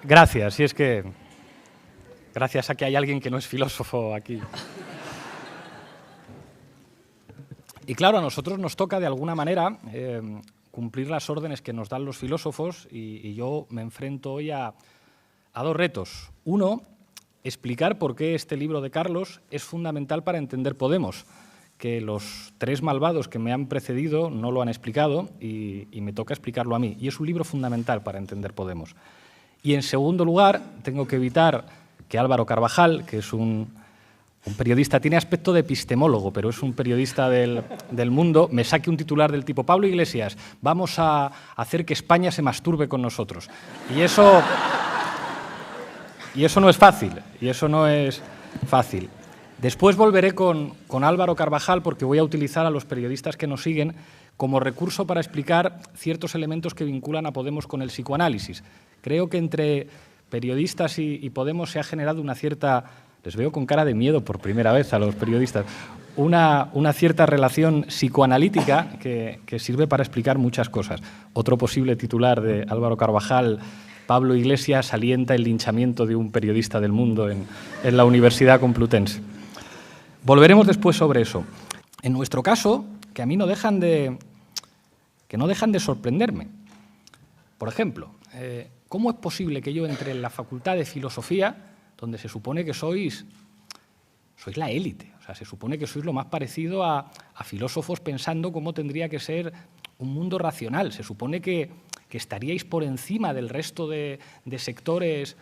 Gracias, si es que... Gracias a que hay alguien que no es filósofo aquí. Y claro, a nosotros nos toca de alguna manera cumplir las órdenes que nos dan los filósofos y yo me enfrento hoy a dos retos. Uno, explicar por qué este libro de Carlos es fundamental para entender Podemos, que los tres malvados que me han precedido no lo han explicado y me toca explicarlo a mí. Y es un libro fundamental para entender Podemos. Y en segundo lugar, tengo que evitar que Álvaro Carvajal, que es un periodista, tiene aspecto de epistemólogo, pero es un periodista del Mundo, me saque un titular del tipo Pablo Iglesias, vamos a hacer que España se masturbe con nosotros. Y eso no es fácil. Después volveré con Álvaro Carvajal porque voy a utilizar a los periodistas que nos siguen como recurso para explicar ciertos elementos que vinculan a Podemos con el psicoanálisis. Creo que entre periodistas y Podemos se ha generado una cierta... Les veo con cara de miedo por primera vez a los periodistas. Una cierta relación psicoanalítica que sirve para explicar muchas cosas. Otro posible titular de Álvaro Carvajal: Pablo Iglesias alienta el linchamiento de un periodista del Mundo en la Universidad Complutense. Volveremos después sobre eso. En nuestro caso, que a mí no dejan de sorprenderme. Por ejemplo, ¿cómo es posible que yo entre en la Facultad de Filosofía, donde se supone que sois la élite? O sea, se supone que sois lo más parecido a filósofos pensando cómo tendría que ser un mundo racional. Se supone que estaríais por encima del resto de sectores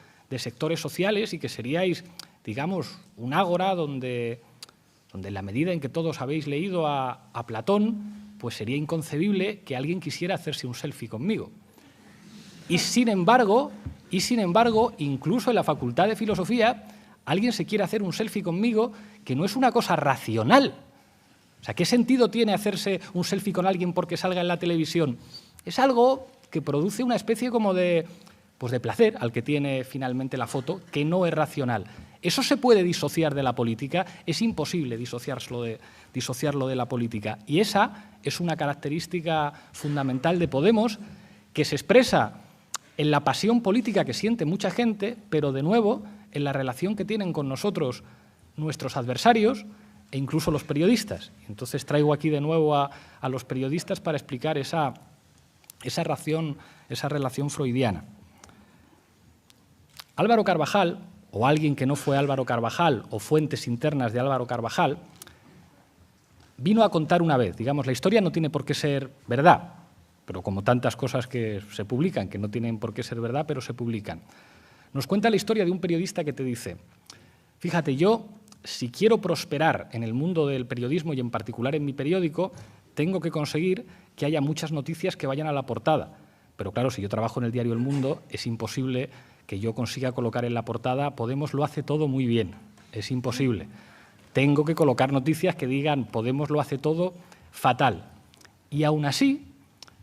sociales y que seríais, digamos, un ágora donde en la medida en que todos habéis leído a Platón, pues sería inconcebible que alguien quisiera hacerse un selfie conmigo. Y sin embargo, incluso en la Facultad de Filosofía, alguien se quiere hacer un selfie conmigo que no es una cosa racional. O sea, ¿qué sentido tiene hacerse un selfie con alguien porque salga en la televisión? Es algo que produce una especie como de placer al que tiene finalmente la foto, que no es racional. ¿Eso se puede disociar de la política? Es imposible disociarlo de la política. Y esa es una característica fundamental de Podemos que se expresa en la pasión política que siente mucha gente, pero de nuevo en la relación que tienen con nosotros nuestros adversarios e incluso los periodistas. Entonces traigo aquí de nuevo a los periodistas para explicar esa relación freudiana. Álvaro Carvajal, o alguien que no fue Álvaro Carvajal, o fuentes internas de Álvaro Carvajal, vino a contar una vez. Digamos, la historia no tiene por qué ser verdad, pero como tantas cosas que se publican, que no tienen por qué ser verdad, pero se publican. Nos cuenta la historia de un periodista que te dice: fíjate, yo, si quiero prosperar en el mundo del periodismo y en particular en mi periódico, tengo que conseguir que haya muchas noticias que vayan a la portada. Pero claro, si yo trabajo en el diario El Mundo, es imposible que yo consiga colocar en la portada Podemos lo hace todo muy bien. Es imposible. Tengo que colocar noticias que digan Podemos lo hace todo fatal. Y aún así,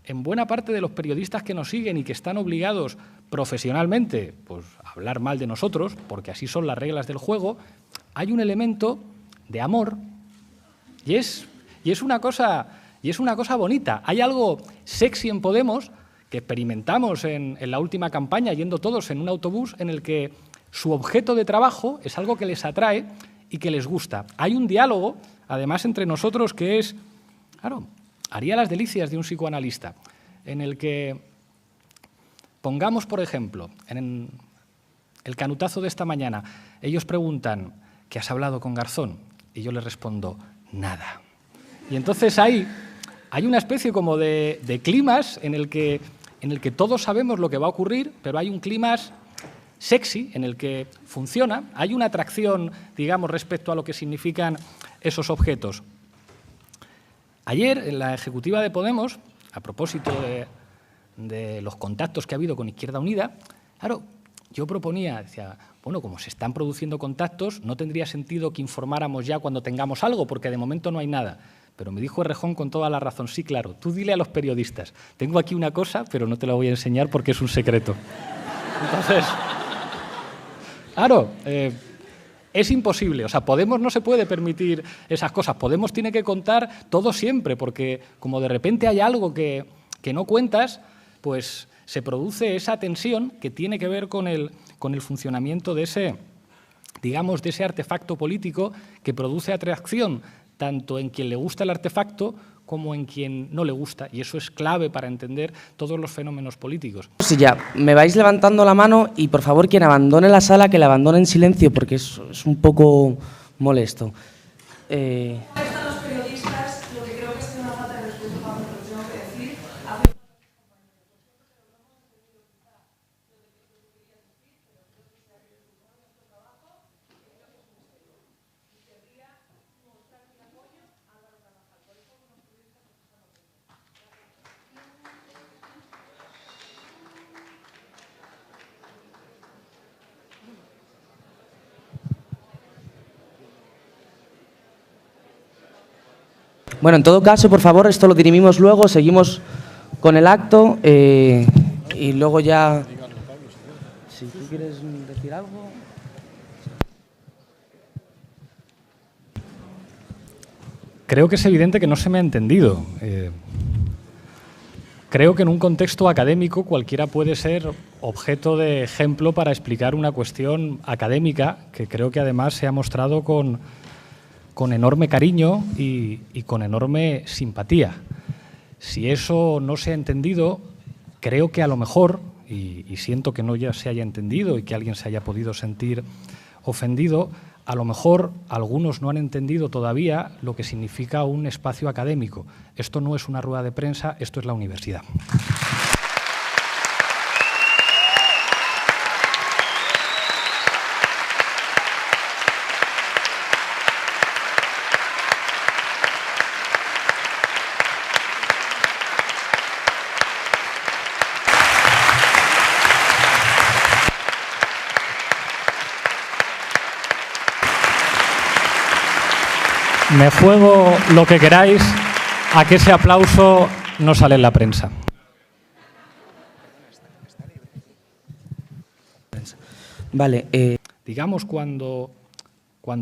en buena parte de los periodistas que nos siguen y que están obligados profesionalmente pues, a hablar mal de nosotros, porque así son las reglas del juego, hay un elemento de amor y es una cosa bonita. Hay algo sexy en Podemos que experimentamos en la última campaña, yendo todos en un autobús, en el que su objeto de trabajo es algo que les atrae y que les gusta. Hay un diálogo, además, entre nosotros que es, claro, haría las delicias de un psicoanalista, en el que pongamos, por ejemplo, en el canutazo de esta mañana, ellos preguntan: ¿qué has hablado con Garzón? Y yo les respondo: nada. Y entonces hay una especie como de clímax en el que todos sabemos lo que va a ocurrir, pero hay un clímax sexy en el que funciona, hay una atracción, digamos, respecto a lo que significan esos objetos. Ayer, en la ejecutiva de Podemos, a propósito de los contactos que ha habido con Izquierda Unida, claro, yo proponía, decía, bueno, como se están produciendo contactos, no tendría sentido que informáramos ya cuando tengamos algo, porque de momento no hay nada. Pero me dijo Errejón con toda la razón: sí, claro, tú dile a los periodistas, tengo aquí una cosa, pero no te la voy a enseñar porque es un secreto. Entonces, claro, es imposible. O sea, Podemos no se puede permitir esas cosas. Podemos tiene que contar todo siempre, porque como de repente hay algo que no cuentas, pues se produce esa tensión que tiene que ver con el funcionamiento de ese, digamos, de ese artefacto político que produce atracción tanto en quien le gusta el artefacto como en quien no le gusta, y eso es clave para entender todos los fenómenos políticos. Sí, ya, me vais levantando la mano y por favor quien abandone la sala que la abandone en silencio porque es un poco molesto. Están los periodistas, lo que creo que es una falta de respeto para lo que tengo que decir. Bueno, en todo caso, por favor, esto lo dirimimos luego, seguimos con el acto y luego ya... Si tú quieres decir algo... Creo que es evidente que no se me ha entendido. Creo que en un contexto académico cualquiera puede ser objeto de ejemplo para explicar una cuestión académica que creo que además se ha mostrado con enorme cariño y con enorme simpatía. Si eso no se ha entendido, creo que a lo mejor, y siento que no ya se haya entendido y que alguien se haya podido sentir ofendido, a lo mejor algunos no han entendido todavía lo que significa un espacio académico. Esto no es una rueda de prensa, esto es la universidad. Me juego lo que queráis a que ese aplauso no sale en la prensa. Vale. Digamos, cuando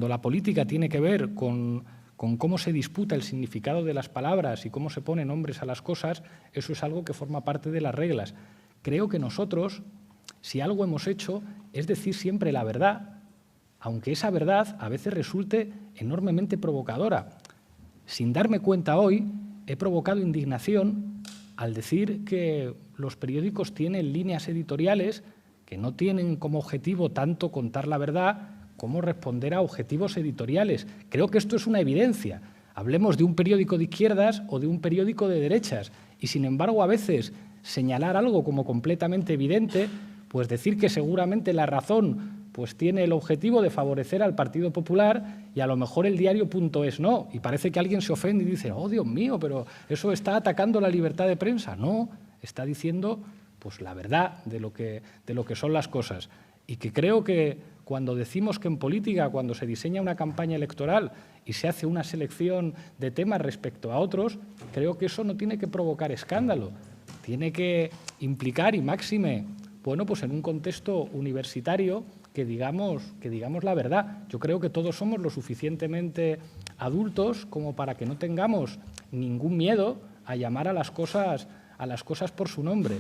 la política tiene que ver con cómo se disputa el significado de las palabras y cómo se ponen nombres a las cosas, eso es algo que forma parte de las reglas. Creo que nosotros, si algo hemos hecho, es decir siempre la verdad, aunque esa verdad a veces resulte enormemente provocadora. Sin darme cuenta hoy, he provocado indignación al decir que los periódicos tienen líneas editoriales que no tienen como objetivo tanto contar la verdad como responder a objetivos editoriales. Creo que esto es una evidencia. Hablemos de un periódico de izquierdas o de un periódico de derechas y, sin embargo, a veces señalar algo como completamente evidente, pues decir que seguramente La Razón pues tiene el objetivo de favorecer al Partido Popular y a lo mejor el diario.es no. Y parece que alguien se ofende y dice, oh, Dios mío, pero eso está atacando la libertad de prensa. No, está diciendo pues la verdad de lo que son las cosas. Y que creo que cuando decimos que en política, cuando se diseña una campaña electoral y se hace una selección de temas respecto a otros, creo que eso no tiene que provocar escándalo. Tiene que implicar, y máxime, bueno, pues en un contexto universitario, que digamos la verdad. Yo creo que todos somos lo suficientemente adultos como para que no tengamos ningún miedo a llamar a las cosas por su nombre.